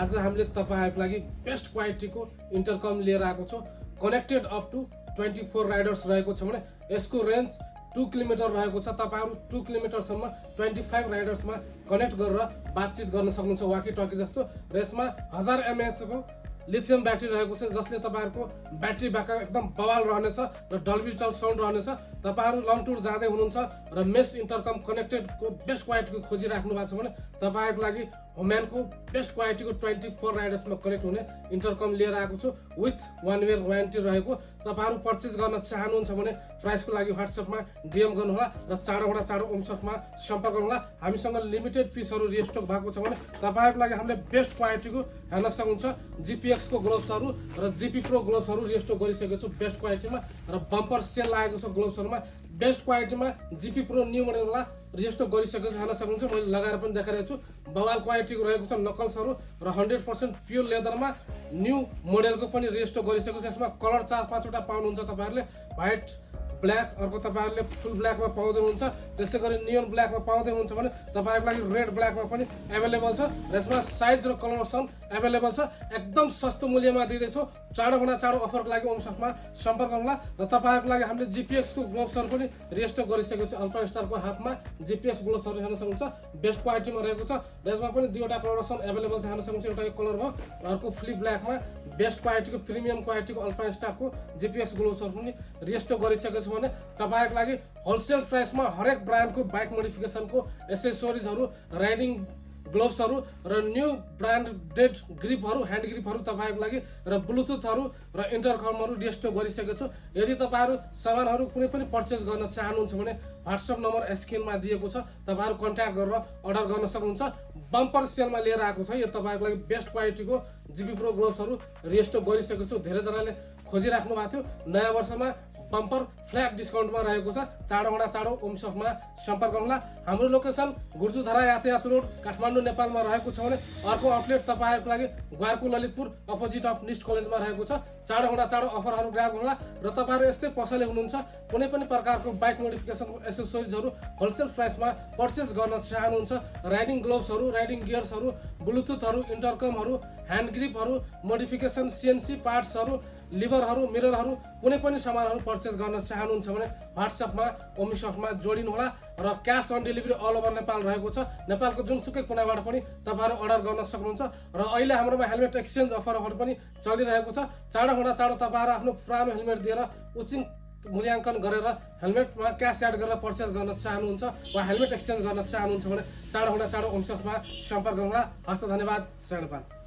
आज हामीले तपाईहरुको लागि बेस्ट क्वालिटीको इन्टरकम लिएर आएको छौं। कनेक्टेड अप टु 24 राइडर्स रहेको छ भने यसको रेन्ज 2 किलोमिटर रहेको छ। तपाईहरु 2 किलोमिटर सम्म 25 राइडर्समा कनेक्ट गरेर बातचित गर्न सक्नुहुन्छ वाकी टकी जस्तो। र यसमा 1000 mAh को लिथियम ब्याट्री रहेको छ जसले तपाईहरुको ब्याट्री ब्याकअप एकदम बवाल रहनेछ र डल्बी साउन्ड रहनेछ। तपाईहरु लङ टुर जाँदै हुनुहुन्छ र मेस इन्टरकम कनेक्टेडको बेस्ट क्वालिटीको खोजिराख्नु भएको छ भने तपाईहरुको लागि होम्यानको बेस्ट क्वालिटीको 24 राइडर्समा कनेक्ट हुने इन्टरकम लिएर आएको छु विथ 1 इयर वारेन्टी रहेको। तपाईहरु पर्चेज गर्न चाहनुहुन्छ भने प्राइसको लागि व्हाट्सएपमा डीएम गर्नुहोला र चाँडोभन्दा ओमसटमा सम्पर्क गर्नुहोला। हामीसँग लिमिटेड पिसहरु रिस्टक भएको छ भने तपाईहरुको लागि हामीले बेस्ट क्वालिटीको हेर्न सक्नुहुन्छ। जीपीएक्स को ग्लोभ्सहरु र जीपी प्रो ग्लोभ्सहरु रिस्टक गरिसकेको छु बेस्ट क्वालिटीमा र बम्पर सेल लागेको छ ग्लोभ्सहरुमा बेस्ट क्वालिटीमा। जीपी प्रो न्यू मोडलमा रिस्टक गरिसकेको छ हेर्न सक्नुहुन्छ। मैले लगाएर पनि देखाइरहेको छु बवाल क्वालिटीको रहेको छ नकल्सहरु र 100% प्योर लेदरमा न्यू मोडलको पनि रिस्टक गरिसकेको छ। यसमा कलर 4-5 वटा पाउनुहुन्छ तपाईहरुले व्हाइट ब्ल्याक अर्को तपाईहरुले फुल ब्ल्याकमा पाउँदै हुनुहुन्छ। त्यसैगरी नियन ब्ल्याकमा पाउँदै हुनुहुन्छ भने तपाईहरुको लागि रेड ब्ल्याकमा पनि अवेलेबल छ र यसमा साइज र कलर अप्सन अवेलेबल छ। एकदम सस्तो मूल्यमा दिँदैछौ। चाँडो अफरको लागि ओमसटमा सम्पर्क गर्नुहोला र तपाईहरुको लागि हामीले जीपीएक्स को ग्लोभ्सहरु पनि रिस्टक गरिसकेको छ। अल्फा स्टारको हाफमा जीपीएक्स ग्लोभ्सहरु हेर्न सक्नुहुन्छ बेस्ट क्वालिटीमा रहेको छ र यसमा पनि दुईवटा कलर अप्सन अवेलेबल छ हेर्न सक्नुहुन्छ। एउटा यो कलर हो र अर्को फ्लिप ब्ल्याकमा बेस्ट क्वालिटीको प्रिमियम क्वालिटीको अल्फा स्टारको जीपीएक्स ग्लोभ्सहरु पनि रिस्टक गरिसकेको छ भने तपाईहरुको लागि होलसेल प्राइसमा हरेक ब्रान्डको बाइक मोडिफिकेसनको एसेसोरिजहरु राइडिङ ग्लोभ्सहरु र न्यू ब्रान्डेड ग्रिपहरु ह्यान्ड ग्रिपहरु तपाईहरुको लागि र ब्लुटुथहरु र इन्टरकमहरु रिस्टक गरिसकेको छु। यदि तपाईहरु सामानहरु कुनै पनि पर्चेज गर्न चाहनुहुन्छ भने व्हाट्सएप नम्बर स्क्रिनमा दिएको छ तपाईहरु कन्ट्याक्ट गरेर अर्डर गर्न सक्नुहुन्छ। बम्पर सेलमा लिएर आएको छ यो तपाईहरुको लागि बेस्ट क्वालिटीको जीपी प्रो ग्लोभ्सहरु रिस्टक गरिसकेको छु। धेरै जनाले खोजिराख्नु भएको थियो नयाँ वर्षमा बम्पर फ्ल्याट डिस्काउन्टमा रहेको छ। चाँडो ओमसटमा सम्पर्क गर्नुहोला। हाम्रो लोकेसन गुर्जुधरा यातायात रोड काठमाडौँ नेपालमा रहेको छ भने अर्को आउटलेट तपाईहरुको लागि ग्वारको ललितपुर अपोजिट अफ निस्ट कलेजमा रहेको छ। चाँडो अफरहरु ग्राब गर्नुहोला र तपाईहरु यस्तै पसले हुनुहुन्छ कुनै पनि प्रकारको बाइक मोडिफिकेसनको एसेसोरिजहरु होलसेल प्राइसमा पर्चेज गर्न चाहनुहुन्छ राइडिङ ग्लोभ्सहरु राइडिङ गियर्सहरु ब्लुटुथहरु इन्टरकमहरु ह्यान्ड ग्रिपहरु मोडिफिकेसन सीएनसी पार्ट्सहरु लिभरहरु मिररहरु कुनै पनि सामानहरु पर्चेज गर्न चाहनुहुन्छ भने व्हाट्सएपमा ओमसटमा जोडिनुहोला र cash on delivery all over Nepal रहेको छ। नेपालको जुनसुकै कुनाबाट पनि तपाईहरु अर्डर गर्न सक्नुहुन्छ र अहिले हाम्रोमा हेलमेट एक्सचेन्ज अफरहरु पनि चलिरहेको छ। चाँडो तपाईहरु आफ्नो पुरानो हेलमेट दिएर उचित मूल्याङ्कन गरेर हेलमेटमा क्याश एड गरेर पर्चेज गर्न चाहनुहुन्छ वा हेलमेट एक्सचेन्ज गर्न चाहनुहुन्छ भने चाँडो ओमसटमा सम्पर्क गर्नुहोला। हस्त धन्यवाद।